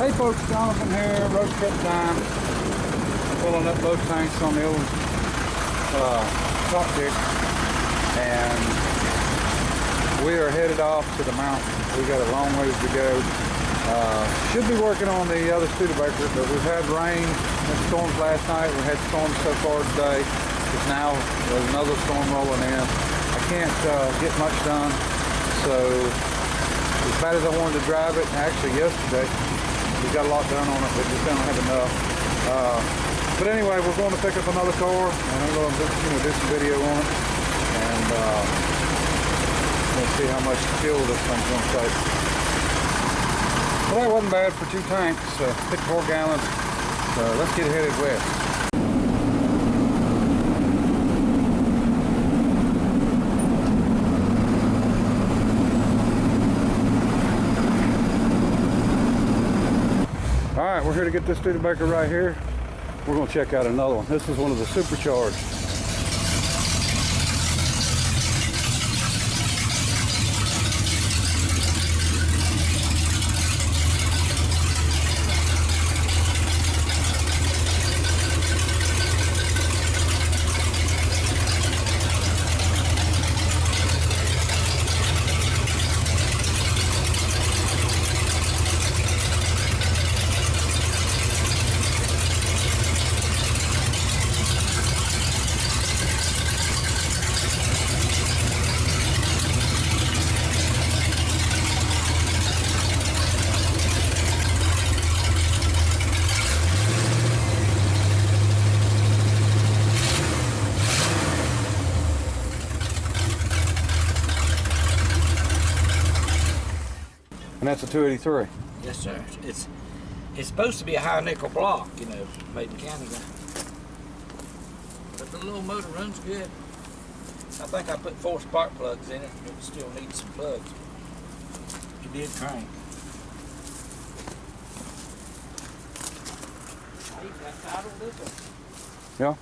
Hey folks, Jonathan here, road trip time. Pulling up both tanks on the old top dick, and we are headed off to the mountain. We got a long ways to go. Should be working on the other Studebaker, but we've had rain and storms last night. We had storms so far today. It's now there's another storm rolling in. I can't get much done, so as bad as I wanted to drive it, actually yesterday, we got a lot done on it, but just don't have enough. But anyway, we're going to pick up another car, and I'm going to do some video on it, and we'll see how much fuel this thing's going to take. Well, that wasn't bad for 2 tanks, 54 gallons. So let's get headed west. Alright, we're here to get this Studebaker right here. We're going to check out another one. This is one of the supercharged. And that's a 283. Yes, sir. It's supposed to be a high nickel block, you know, made in Canada. But the little motor runs good. I think I put 4 spark plugs in it, but it still needs some plugs. It did crank. I even got title this one. Yeah.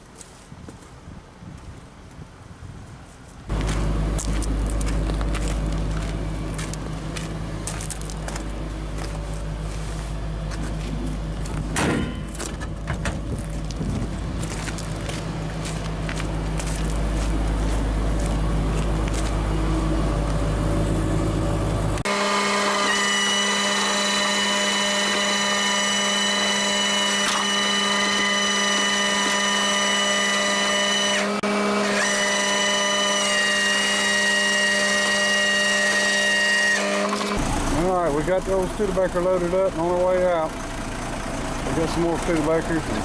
We got the old Studebaker loaded up and on our way out. We got some more Studebakers and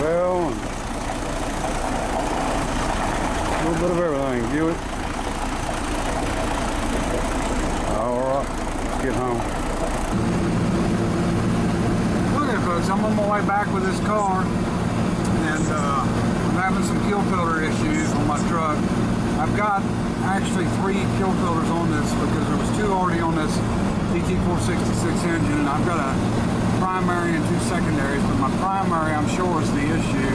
well, and a little bit of everything. View it. Alright, let's get home. Okay folks, I'm on my way back with this car, and I'm having some fuel filter issues on my truck. I've got actually 3 fuel filters on this because there was 2 already on this DT466 engine, and I've got a primary and 2 secondaries, but my primary I'm sure is the issue.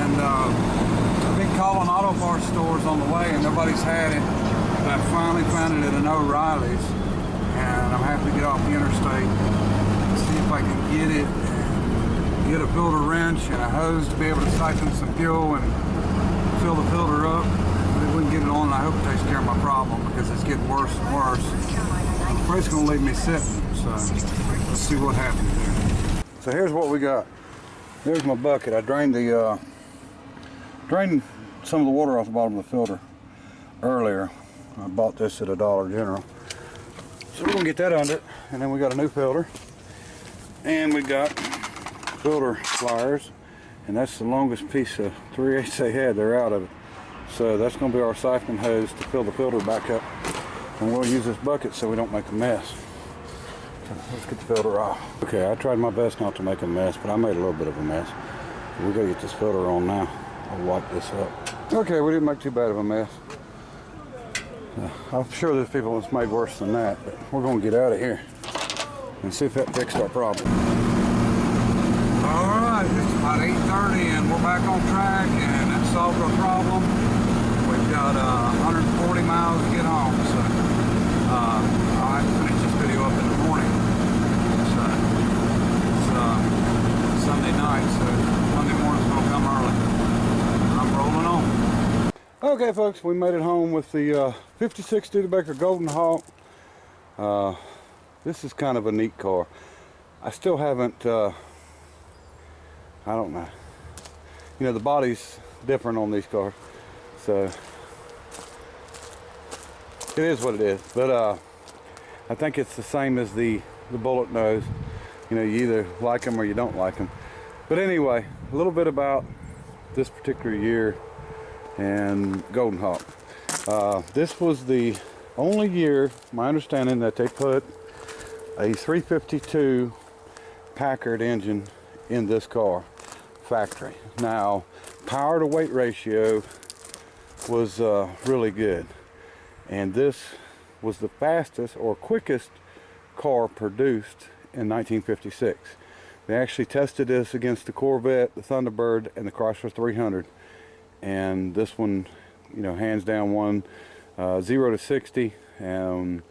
And I've been calling auto parts stores on the way and nobody's had it, but I finally found it at an O'Reilly's, and I'm happy to get off the interstate and see if I can get it and get a filter wrench and a hose to be able to siphon some fuel and fill the filter up. We can get it on, and I hope it takes care of my problem because it's getting worse and worse. I'm afraid it's going to leave me sitting, so let's see what happens here. So here's what we got. There's my bucket. I drained some of the water off the bottom of the filter earlier. I bought this at a Dollar General. So we're going to get that under it, and then we got a new filter. And we got filter pliers, and that's the longest piece of 3/8 they had. They're out of it. So that's going to be our siphoning hose to fill the filter back up. And we'll use this bucket so we don't make a mess. So let's get the filter off. Okay, I tried my best not to make a mess, but I made a little bit of a mess. We got to get this filter on now. I'll wipe this up. Okay, we didn't make too bad of a mess. I'm sure there's people that's made worse than that, but we're going to get out of here and see if that fixed our problem. All right, it's about 8:30 and we're back on track, and that solved our problem. We've got 140 miles to get home, so I'll have to finish this video up in the morning. Sunday night, so Monday morning's gonna come early. I'm rolling on. Okay, folks, we made it home with the 56 Studebaker Golden Hawk. This is kind of a neat car. I still haven't, I don't know. You know, the body's different on these cars, so it is what it is. But I think it's the same as the bullet nose. You know, you either like them or you don't like them. But anyway, a little bit about this particular year and Golden Hawk. This was the only year, my understanding, that they put a 352 PACKARD engine in this car, factory. Now, power to weight ratio was really good, and this was the fastest or quickest car produced in 1956. They actually tested this against the Corvette, the Thunderbird, and the Chrysler 300, and this one, you know, hands down won 0 to 60 and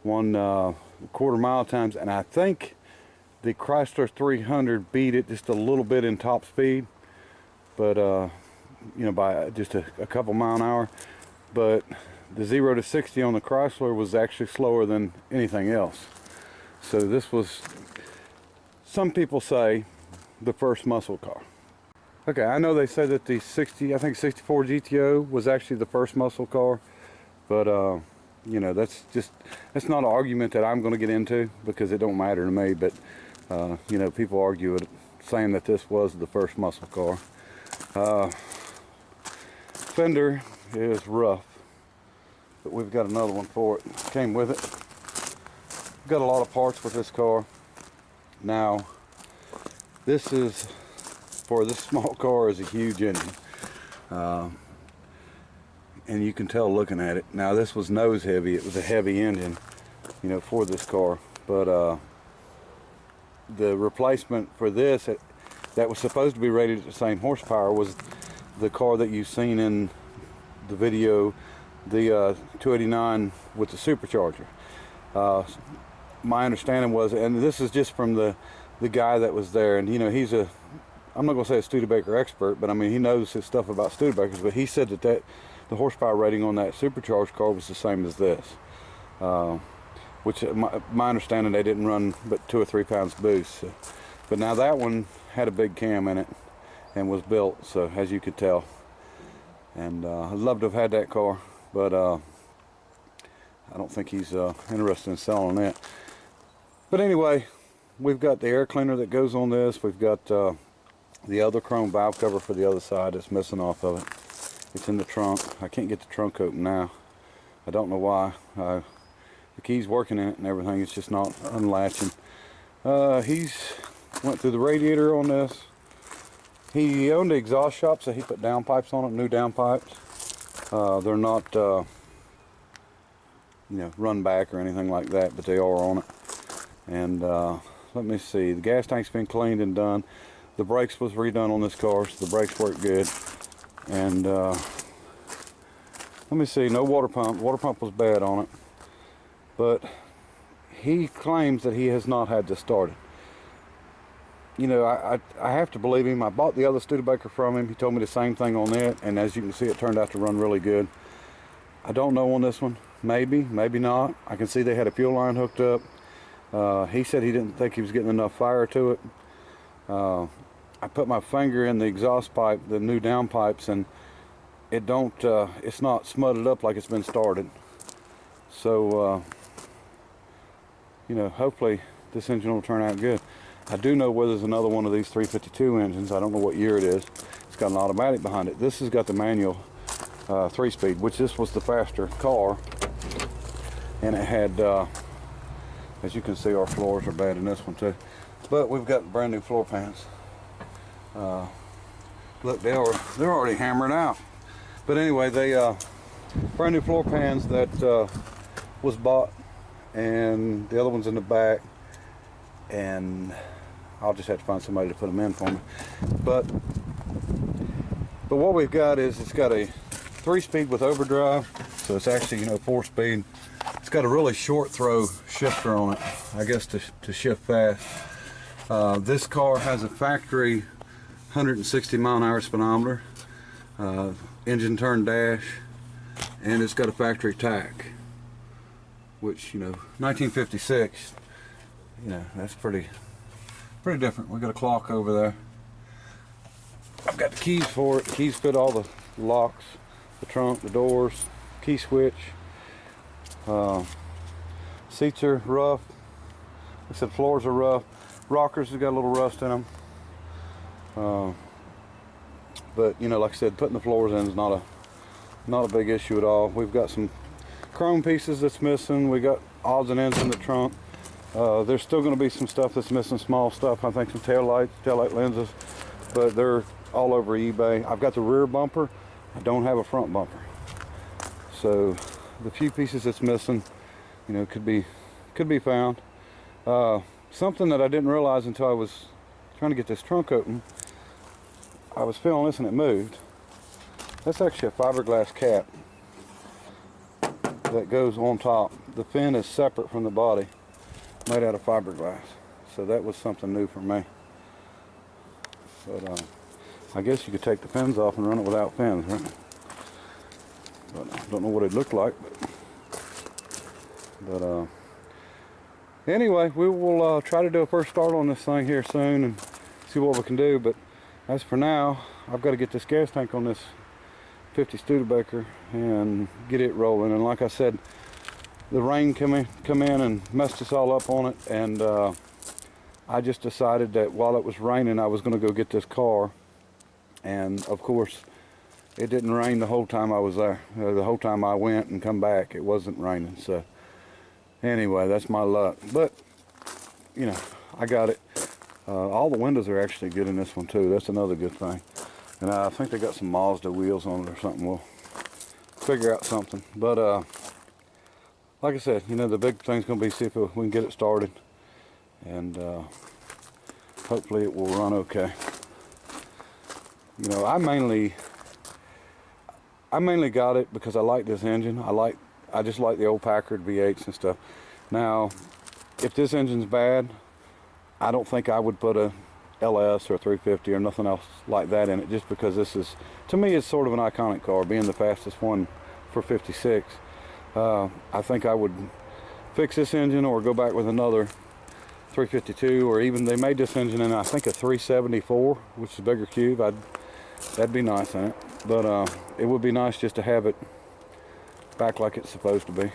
won quarter mile times, and I think the Chrysler 300 beat it just a little bit in top speed, but you know, by just a couple mile an hour. But the 0 to 60 on the Chrysler was actually slower than anything else. So this was, some people say, the first muscle car. Okay, I know they said that the 64 GTO was actually the first muscle car, but you know, that's not an argument that I'm going to get into, because it don't matter to me. But you know, people argue it, saying that this was the first muscle car. Fender is rough, but we've got another one for it. Came with it. Got a lot of parts with this car. Now, this is, for this small car, is a huge engine. And you can tell looking at it. Now, this was nose heavy. It was a heavy engine, you know, for this car. But the replacement for this, that was supposed to be rated at the same horsepower, was the car that you've seen in the video, the 289 with the supercharger. My understanding was, and this is just from the guy that was there, and you know, he's a, I'm not going to say a Studebaker expert, but I mean, he knows his stuff about Studebakers. But he said that the horsepower rating on that supercharged car was the same as this, which my understanding, they didn't run but 2 or 3 pounds boost. So. But now that one had a big cam in it and was built, so as you could tell. And I'd love to have had that car, but I don't think he's interested in selling it. But anyway, we've got the air cleaner that goes on this. We've got the other chrome valve cover for the other side that's missing off of it. It's in the trunk. I can't get the trunk open now. I don't know why. The key's working in it and everything. It's just not unlatching. He's went through the radiator on this. He owned the exhaust shop, so he put downpipes on it, new downpipes. They're not, you know, run back or anything like that, but they are on it. And let me see. The gas tank's been cleaned and done. The brakes was redone on this car, so the brakes work good. And let me see, no water pump. Water pump was bad on it. But he claims that he has not had this started. You know, I have to believe him. I bought the other Studebaker from him. He told me the same thing on it, and as you can see, it turned out to run really good. I don't know on this one. Maybe, maybe not. I can see they had a fuel line hooked up. He said he didn't think he was getting enough fire to it. I put my finger in the exhaust pipe, the new downpipes, and it don't, it's not smutted up like it's been started. So, you know, hopefully this engine will turn out good. I do know where there's another one of these 352 engines. I don't know what year it is. It's got an automatic behind it. This has got the manual 3-speed, which this was the faster car. And it had, as you can see, our floors are bad in this one too. But we've got brand new floor pans. Look, they're already hammered out. But anyway, they brand new floor pans that was bought, and the other one's in the back, and I'll just have to find somebody to put them in for me. But what we've got is, it's got a 3-speed with overdrive, so it's actually, you know, 4-speed. It's got a really short throw shifter on it, I guess, to shift fast. This car has a factory 160 mile-an-hour speedometer, engine turn dash, and it's got a factory tach, which, you know, 1956, you know, that's pretty different. We got a clock over there. I've got the keys for it. The keys fit all the locks, the trunk, the doors, key switch. Seats are rough. Like I said, floors are rough. Rockers have got a little rust in them. But you know, like I said, putting the floors in is not a big issue at all. We've got some chrome pieces that's missing. We got odds and ends in the trunk. There's still going to be some stuff that's missing, small stuff. I think some taillight lenses, but they're all over eBay. I've got the rear bumper. I don't have a front bumper. So the few pieces that's missing, you know, could be found. Something that I didn't realize until I was trying to get this trunk open, I was feeling this and it moved. That's actually a fiberglass cap that goes on top. The fin is separate from the body, made out of fiberglass. So that was something new for me. But I guess you could take the fins off and run it without fins, right? But I don't know what it looked like. But anyway, we will try to do a first start on this thing here soon and see what we can do. But as for now, I've got to get this gas tank on this 50 Studebaker and get it rolling. And like I said, the rain come in and messed us all up on it, and I just decided that while it was raining, I was going to go get this car. And of course, it didn't rain the whole time I was there. The whole time I went and come back, it wasn't raining. So anyway, that's my luck. But you know, I got it. All the windows are actually good in this one too. That's another good thing. And I think they got some Mazda wheels on it or something. We'll figure out something. But like I said, you know, the big thing's going to be see if we can get it started, and hopefully it will run okay. You know, I mainly got it because I like this engine. I just like the old Packard V8s and stuff. Now, if this engine's bad, I don't think I would put a LS or a 350 or nothing else like that in it, just because this is, to me, it's sort of an iconic car, being the fastest one for 56. I think I would fix this engine or go back with another 352, or even they made this engine in, I think, a 374, which is a bigger cube. That'd be nice in it. But it would be nice just to have it back like it's supposed to be.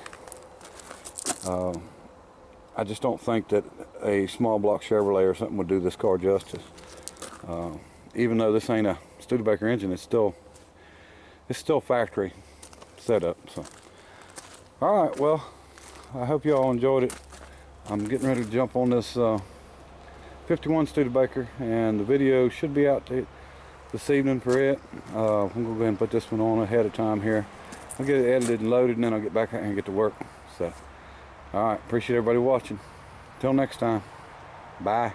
I just don't think that a small block Chevrolet or something would do this car justice. Even though this ain't a Studebaker engine, it's still factory setup. So, all right, well, I hope you all enjoyed it. I'm getting ready to jump on this 51 Studebaker, and the video should be out this evening for it. I'm gonna go ahead and put this one on ahead of time here. I'll get it edited and loaded, and then I'll get back out and get to work. So, all right, appreciate everybody watching. Till next time, bye.